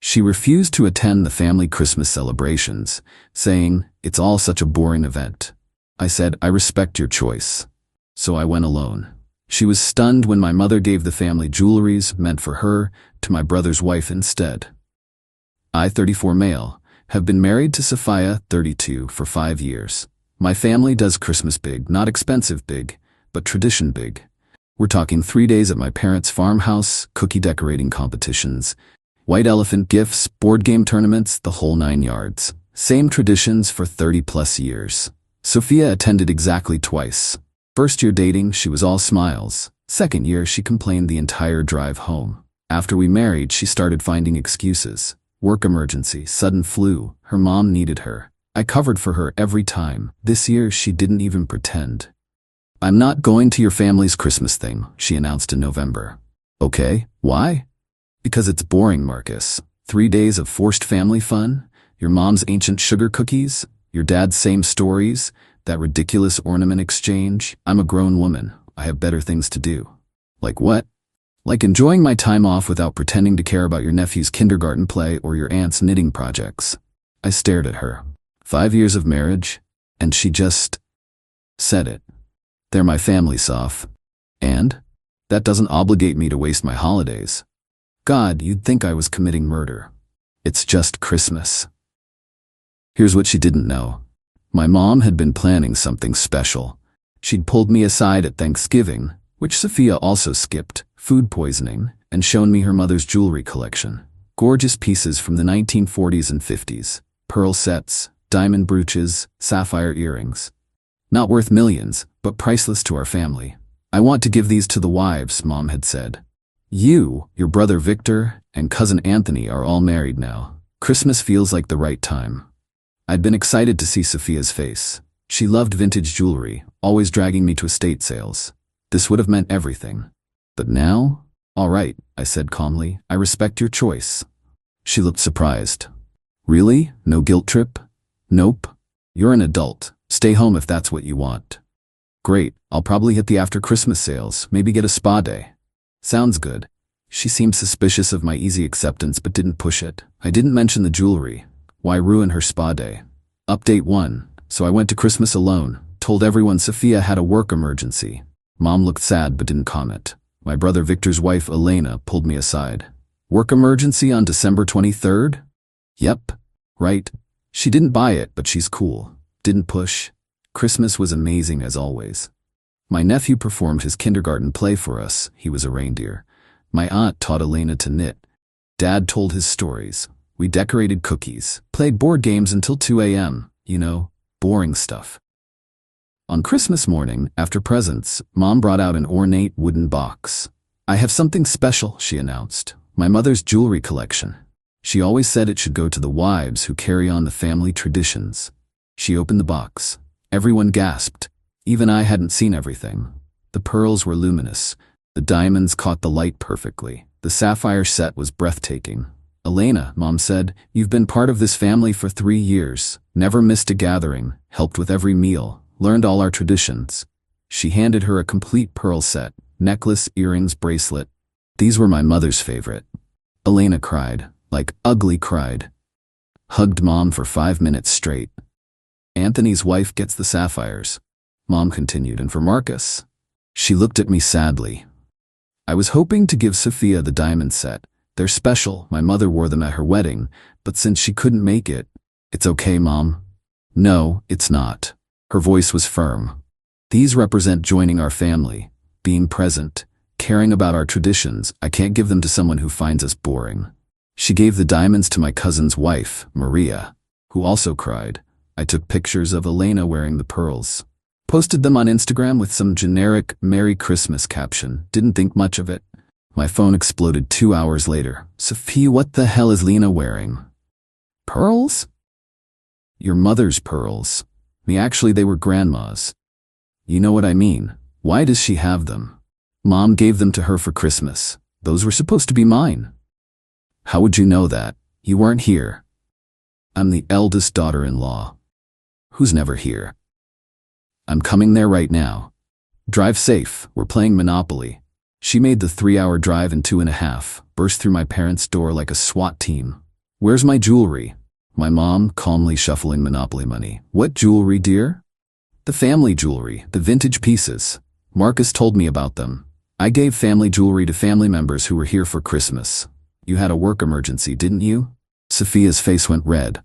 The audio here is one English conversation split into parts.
She refused to attend the family Christmas celebrations, saying, "It's all such a boring event." I said, "I respect your choice." So I went alone. She was stunned when my mother gave the family jewelries meant for her to my brother's wife instead. I, 34 male, have been married to Sophia, 32, for 5 years. My family does Christmas big, not expensive big, but tradition big. We're talking 3 days at my parents' farmhouse, cookie decorating competitions, white elephant gifts, board game tournaments, the whole 9 yards. Same traditions for 30+ years. Sophia attended exactly twice. First year dating, she was all smiles. Second year, she complained the entire drive home. After we married, she started finding excuses. Work emergency, sudden flu, her mom needed her. I covered for her every time. This year, she didn't even pretend. "I'm not going to your family's Christmas thing," she announced in November. "Okay, why?" "Because it's boring, Marcus. 3 days of forced family fun, your mom's ancient sugar cookies, your dad's same stories, that ridiculous ornament exchange. I'm a grown woman. I have better things to do." "Like what?" "Like enjoying my time off without pretending to care about your nephew's kindergarten play or your aunt's knitting projects." I stared at her. 5 years of marriage, and she just said it. "They're my family, Soph. And? That doesn't obligate me to waste my holidays. God, you'd think I was committing murder. It's just Christmas." Here's what she didn't know. My mom had been planning something special. She'd pulled me aside at Thanksgiving, which Sophia also skipped, food poisoning, and shown me her mother's jewelry collection. Gorgeous pieces from the 1940s and 50s. Pearl sets, diamond brooches, sapphire earrings. Not worth millions, but priceless to our family. "I want to give these to the wives," Mom had said. "You, your brother Victor, and cousin Anthony are all married now. Christmas feels like the right time." I'd been excited to see Sophia's face. She loved vintage jewelry, always dragging me to estate sales. This would have meant everything. But now? "All right," I said calmly. "I respect your choice." She looked surprised. "Really? No guilt trip?" "Nope. You're an adult. Stay home if that's what you want." "Great. I'll probably hit the after-Christmas sales, maybe get a spa day." "Sounds good." She seemed suspicious of my easy acceptance but didn't push it. I didn't mention the jewelry. Why ruin her spa day? Update 1. So I went to Christmas alone, told everyone Sophia had a work emergency. Mom looked sad but didn't comment. My brother Victor's wife Elena pulled me aside. "Work emergency on December 23rd? "Yep. Right." She didn't buy it, but she's cool. Didn't push. Christmas was amazing as always. My nephew performed his kindergarten play for us. He was a reindeer. My aunt taught Elena to knit. Dad told his stories. We decorated cookies, played board games until 2 a.m., boring stuff. On Christmas morning, after presents, Mom brought out an ornate wooden box. "I have something special," she announced. "My mother's jewelry collection. She always said it should go to the wives who carry on the family traditions." She opened the box. Everyone gasped. Even I hadn't seen everything. The pearls were luminous. The diamonds caught the light perfectly. The sapphire set was breathtaking. "Elena," Mom said, "you've been part of this family for 3 years, never missed a gathering, helped with every meal, learned all our traditions." She handed her a complete pearl set, necklace, earrings, bracelet. "These were my mother's favorite." Elena cried, like ugly cried. Hugged Mom for 5 minutes straight. "Anthony's wife gets the sapphires," Mom continued, "and for Marcus." She looked at me sadly. "I was hoping to give Sophia the diamond set. They're special. My mother wore them at her wedding, but since she couldn't make it..." "It's okay, Mom." "No, it's not." Her voice was firm. "These represent joining our family, being present, caring about our traditions. I can't give them to someone who finds us boring." She gave the diamonds to my cousin's wife, Maria, who also cried. I took pictures of Elena wearing the pearls. Posted them on Instagram with some generic "Merry Christmas" caption. Didn't think much of it. My phone exploded 2 hours later. "Sophia, what the hell is Lena wearing?" "Pearls?" "Your mother's pearls." Actually, they were Grandma's." "You know what I mean. Why does she have them?" "Mom gave them to her for Christmas. Those were supposed to be mine." "How would you know that? You weren't here." "I'm the eldest daughter-in-law." "Who's never here?" "I'm coming there right now." "Drive safe. We're playing Monopoly." She made the 3-hour drive in 2.5, burst through my parents' door like a SWAT team. Where's my jewelry? My mom calmly shuffling Monopoly money. What jewelry, dear? The family jewelry, the vintage pieces. Marcus told me about them. I gave family jewelry to family members who were here for Christmas. You had a work emergency, didn't you? Sophia's face went red.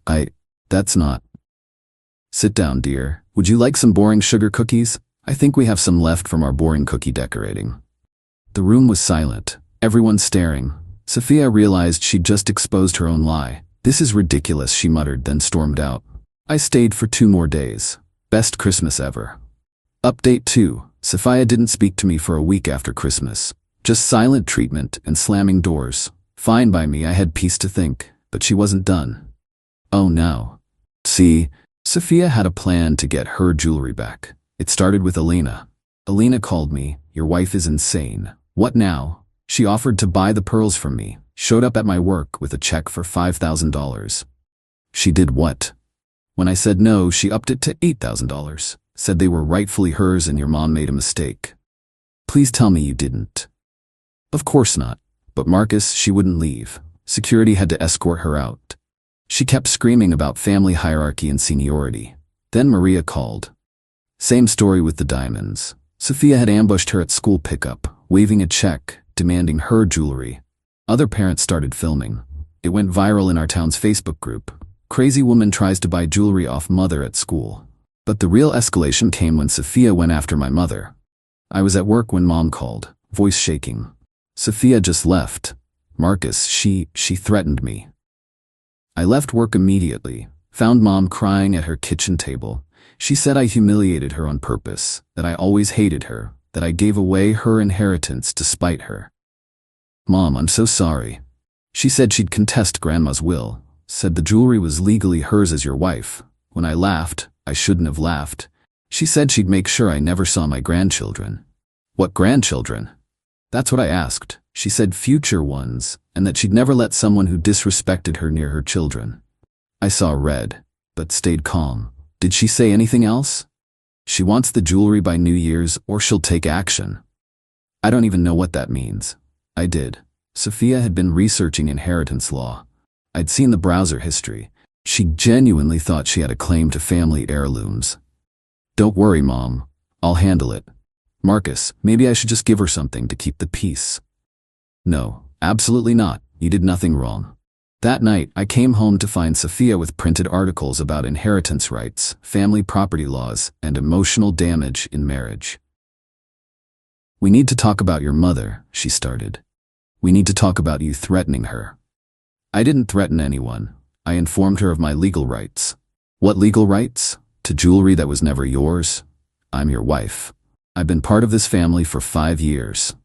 That's not. Sit down, dear. Would you like some boring sugar cookies? I think we have some left from our boring cookie decorating. The room was silent, everyone staring. Sophia realized she'd just exposed her own lie. This is ridiculous, she muttered, then stormed out. I stayed for 2 more days. Best Christmas ever. Update 2. Sophia didn't speak to me for a week after Christmas. Just silent treatment and slamming doors. Fine by me, I had peace to think, but she wasn't done. Oh no. See, Sophia had a plan to get her jewelry back. It started with Elena. Elena called me, your wife is insane. What now? She offered to buy the pearls from me, showed up at my work with a check for $5,000. She did what? When I said no, she upped it to $8,000. Said they were rightfully hers and your mom made a mistake. Please tell me you didn't. Of course not. But Marcus, she wouldn't leave. Security had to escort her out. She kept screaming about family hierarchy and seniority. Then Maria called. Same story with the diamonds. Sophia had ambushed her at school pickup, waving a check, demanding her jewelry. Other parents started filming. It went viral in our town's Facebook group. Crazy woman tries to buy jewelry off mother at school. But the real escalation came when Sophia went after my mother. I was at work when mom called, voice shaking. Sophia just left. Marcus, she threatened me. I left work immediately, found mom crying at her kitchen table. She said I humiliated her on purpose, that I always hated her, that I gave away her inheritance to spite her. Mom, I'm so sorry. She said she'd contest grandma's will, said the jewelry was legally hers as your wife. When I laughed, I shouldn't have laughed. She said she'd make sure I never saw my grandchildren. What grandchildren? That's what I asked. She said future ones, and that she'd never let someone who disrespected her near her children. I saw red, but stayed calm. Did she say anything else? She wants the jewelry by New Year's or she'll take action. I don't even know what that means. I did. Sophia had been researching inheritance law. I'd seen the browser history. She genuinely thought she had a claim to family heirlooms. Don't worry, Mom. I'll handle it. Marcus, maybe I should just give her something to keep the peace. No, absolutely not. You did nothing wrong. That night, I came home to find Sophia with printed articles about inheritance rights, family property laws, and emotional damage in marriage. We need to talk about your mother, she started. We need to talk about you threatening her. I didn't threaten anyone. I informed her of my legal rights. What legal rights? To jewelry that was never yours? I'm your wife. I've been part of this family for 5 years.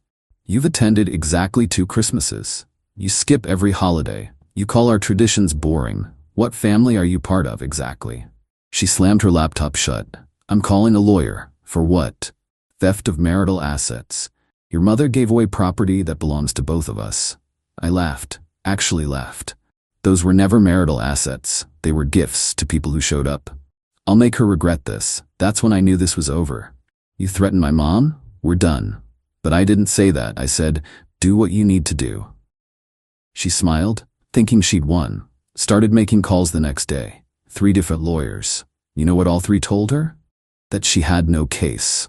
You've attended exactly 2 Christmases. You skip every holiday. You call our traditions boring. What family are you part of exactly? She slammed her laptop shut. I'm calling a lawyer. For what? Theft of marital assets. Your mother gave away property that belongs to both of us. I laughed. Actually laughed. Those were never marital assets. They were gifts to people who showed up. I'll make her regret this. That's when I knew this was over. You threatened my mom? We're done. But I didn't say that. I said, do what you need to do. She smiled, thinking she'd won. Started making calls the next day. 3 different lawyers. You know what all 3 told her? That she had no case.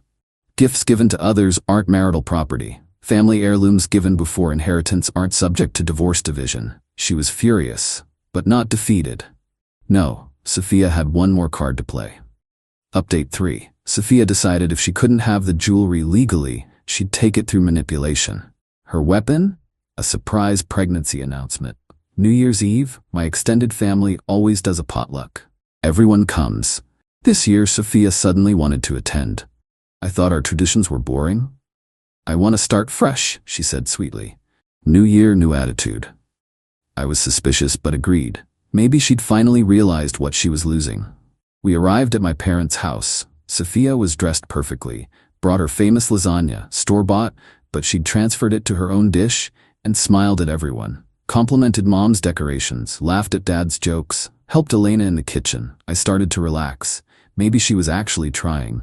Gifts given to others aren't marital property. Family heirlooms given before inheritance aren't subject to divorce division. She was furious, but not defeated. No, Sophia had one more card to play. Update 3. Sophia decided if she couldn't have the jewelry legally, she'd take it through manipulation. Her weapon? A surprise pregnancy announcement. New Year's Eve, my extended family always does a potluck. Everyone comes. This year, Sophia suddenly wanted to attend. I thought our traditions were boring. I want to start fresh, she said sweetly. New year, new attitude. I was suspicious but agreed. Maybe she'd finally realized what she was losing. We arrived at my parents' house. Sophia was dressed perfectly, brought her famous lasagna, store-bought, but she'd transferred it to her own dish and smiled at everyone. Complimented Mom's decorations, laughed at Dad's jokes, helped Elena in the kitchen. I started to relax. Maybe she was actually trying.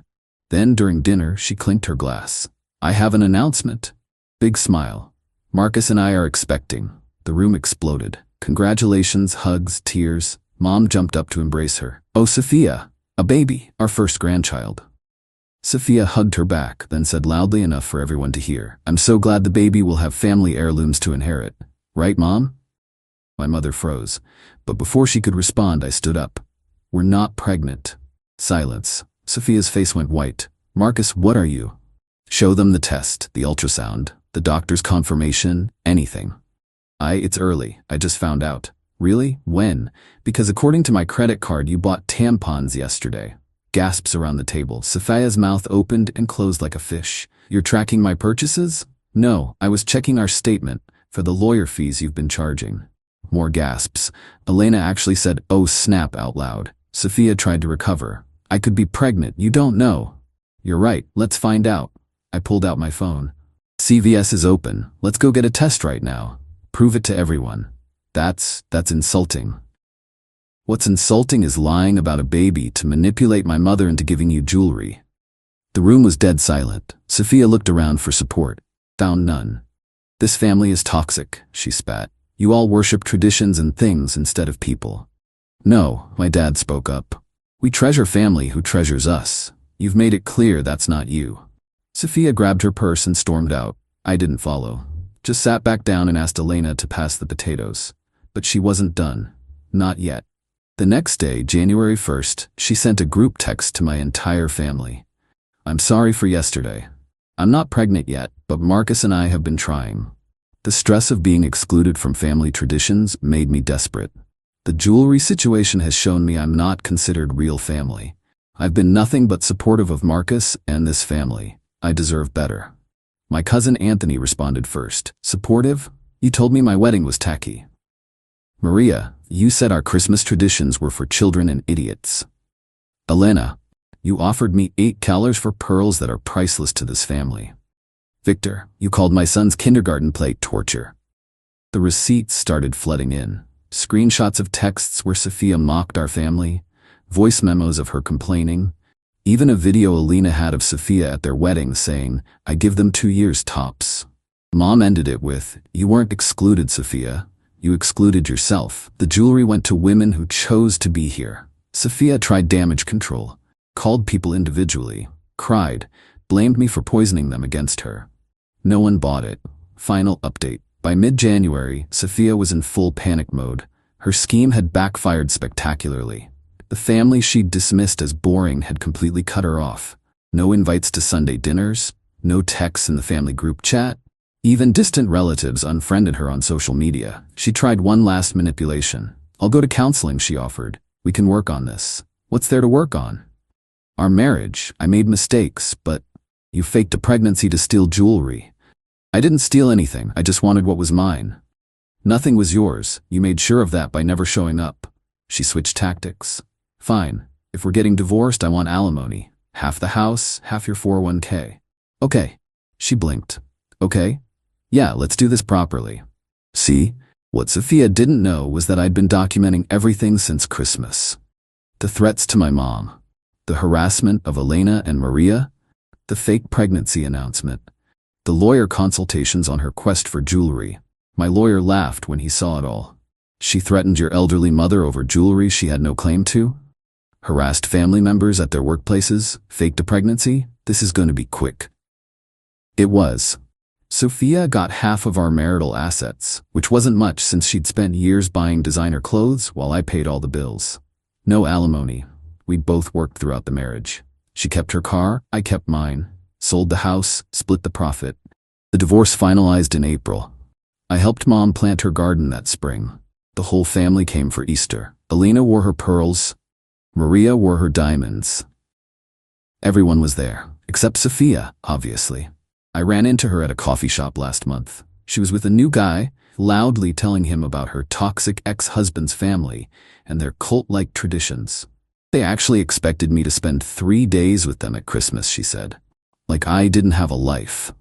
Then, during dinner, she clinked her glass. I have an announcement. Big smile. Marcus and I are expecting. The room exploded. Congratulations, hugs, tears. Mom jumped up to embrace her. Oh, Sophia, a baby, our first grandchild. Sophia hugged her back, then said loudly enough for everyone to hear, I'm so glad the baby will have family heirlooms to inherit. Right, Mom? My mother froze, but before she could respond, I stood up. We're not pregnant. Silence. Sophia's face went white. Marcus, what are you? Show them the test, the ultrasound, the doctor's confirmation, anything. It's early. I just found out. Really? When? Because according to my credit card, you bought tampons yesterday. Gasps around the table. Sophia's mouth opened and closed like a fish. You're tracking my purchases? No, I was checking our statement for the lawyer fees you've been charging. More gasps. Elena actually said, oh snap, out loud. Sophia tried to recover. I could be pregnant, you don't know. You're right, let's find out. I pulled out my phone. CVS is open. Let's go get a test right now. Prove it to everyone. That's insulting. What's insulting is lying about a baby to manipulate my mother into giving you jewelry. The room was dead silent. Sophia looked around for support. Found none. This family is toxic, she spat. You all worship traditions and things instead of people. No, my dad spoke up. We treasure family who treasures us. You've made it clear that's not you. Sophia grabbed her purse and stormed out. I didn't follow. Just sat back down and asked Elena to pass the potatoes. But she wasn't done. Not yet. The next day, January 1st, she sent a group text to my entire family. I'm sorry for yesterday. I'm not pregnant yet, but Marcus and I have been trying. The stress of being excluded from family traditions made me desperate. The jewelry situation has shown me I'm not considered real family. I've been nothing but supportive of Marcus and this family. I deserve better. My cousin Anthony responded first. Supportive? You told me my wedding was tacky. Maria, you said our Christmas traditions were for children and idiots. Elena, you offered me $8 for pearls that are priceless to this family. Victor, you called my son's kindergarten play torture. The receipts started flooding in. Screenshots of texts where Sophia mocked our family, voice memos of her complaining, even a video Elena had of Sophia at their wedding saying, I give them 2 years tops. Mom ended it with, you weren't excluded, Sophia. You excluded yourself. The jewelry went to women who chose to be here. Sophia tried damage control, called people individually, cried, blamed me for poisoning them against her. No one bought it. Final update. By mid-January, Sophia was in full panic mode. Her scheme had backfired spectacularly. The family she'd dismissed as boring had completely cut her off. No invites to Sunday dinners, no texts in the family group chat. Even distant relatives unfriended her on social media. She tried one last manipulation. I'll go to counseling, she offered. We can work on this. What's there to work on? Our marriage. I made mistakes, but you faked a pregnancy to steal jewelry. I didn't steal anything. I just wanted what was mine. Nothing was yours. You made sure of that by never showing up. She switched tactics. Fine. If we're getting divorced, I want alimony. Half the house, half your 401k. Okay. She blinked. Okay. Yeah, let's do this properly. See? What Sophia didn't know was that I'd been documenting everything since Christmas. The threats to my mom, the harassment of Elena and Maria, the fake pregnancy announcement, the lawyer consultations on her quest for jewelry. My lawyer laughed when he saw it all. She threatened your elderly mother over jewelry she had no claim to? Harassed family members at their workplaces? Faked a pregnancy? This is going to be quick. It was. Sophia got half of our marital assets, which wasn't much since she'd spent years buying designer clothes while I paid all the bills. No alimony. We both worked throughout the marriage. She kept her car, I kept mine. Sold the house, split the profit. The divorce finalized in April. I helped Mom plant her garden that spring. The whole family came for Easter. Elena wore her pearls. Maria wore her diamonds. Everyone was there, except Sophia, obviously. I ran into her at a coffee shop last month. She was with a new guy, loudly telling him about her toxic ex-husband's family and their cult-like traditions. They actually expected me to spend 3 days with them at Christmas, she said. Like I didn't have a life.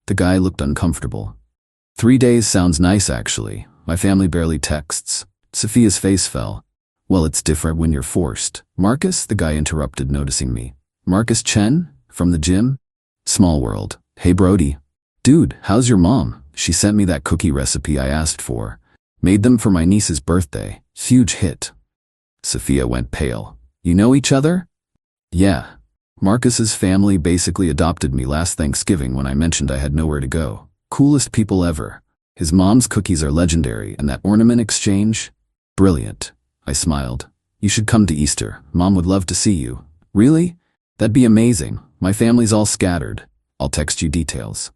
The guy looked uncomfortable. 3 days sounds nice, actually. My family barely texts. Sophia's face fell. Well, it's different when you're forced. Marcus, the guy interrupted, noticing me. Marcus Chen? From the gym? Small world. Hey, Brody. Dude, how's your mom? She sent me that cookie recipe I asked for. Made them for my niece's birthday. Huge hit. Sophia went pale. You know each other? Yeah. Marcus's family basically adopted me last Thanksgiving when I mentioned I had nowhere to go. Coolest people ever. His mom's cookies are legendary, and that ornament exchange? Brilliant. I smiled. You should come to Easter. Mom would love to see you. Really? That'd be amazing. My family's all scattered. I'll text you details.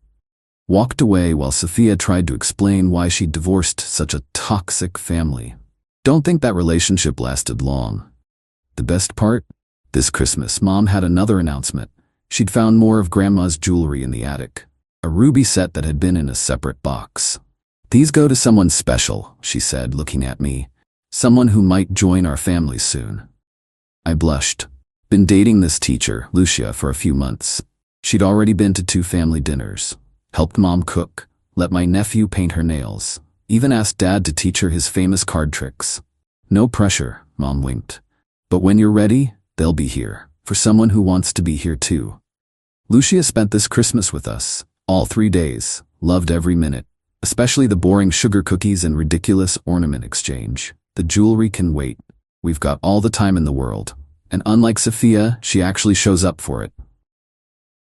Walked away while Sophia tried to explain why she'd divorced such a toxic family. Don't think that relationship lasted long. The best part? This Christmas, Mom had another announcement. She'd found more of Grandma's jewelry in the attic. A ruby set that had been in a separate box. These go to someone special, she said, looking at me. Someone who might join our family soon. I blushed. Been dating this teacher, Lucia, for a few months. She'd already been to 2 family dinners. Helped Mom cook. Let my nephew paint her nails. Even asked Dad to teach her his famous card tricks. No pressure, Mom winked. But when you're ready, they'll be here. For someone who wants to be here too. Lucia spent this Christmas with us. All 3 days. Loved every minute. Especially the boring sugar cookies and ridiculous ornament exchange. The jewelry can wait. We've got all the time in the world. And unlike Sophia, she actually shows up for it.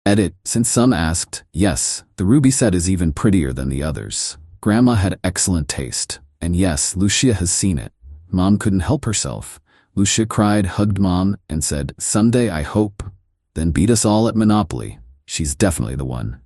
Edit, since some asked, yes, the ruby set is even prettier than the others. Grandma had excellent taste. And yes, Lucia has seen it. Mom couldn't help herself. Lucia cried, hugged Mom, and said, someday I hope. Then beat us all at Monopoly. She's definitely the one.